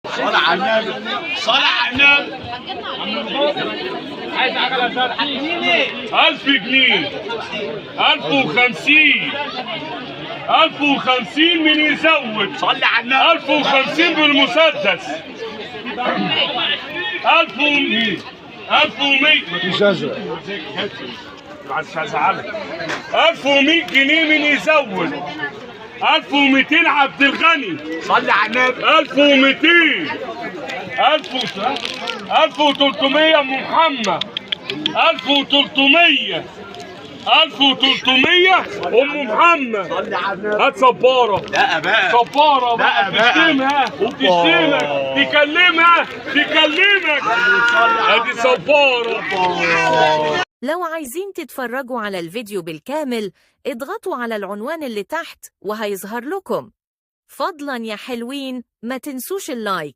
صلى على النبي، صلى على النبي. عايز عجلة زرقاء 1000 جنيه 1050 1050 من يزود صلى على النبي. 1050 بالمسدس 1100 1100 مش ازرق. مش هزعلك 1100 جنيه من يزود 1200 عبد الغني صلى على النبي. 1200 1300 ام محمد 1300 1300 ام محمد. صلى على النبي. هات صباره لا بقى. صباره لا بقى بقى. تشتمها وتشتمك تكلمك ادي صباره. لو عايزين تتفرجوا على الفيديو بالكامل اضغطوا على العنوان اللي تحت وهيظهر لكم. فضلا يا حلوين ما تنسوش اللايك.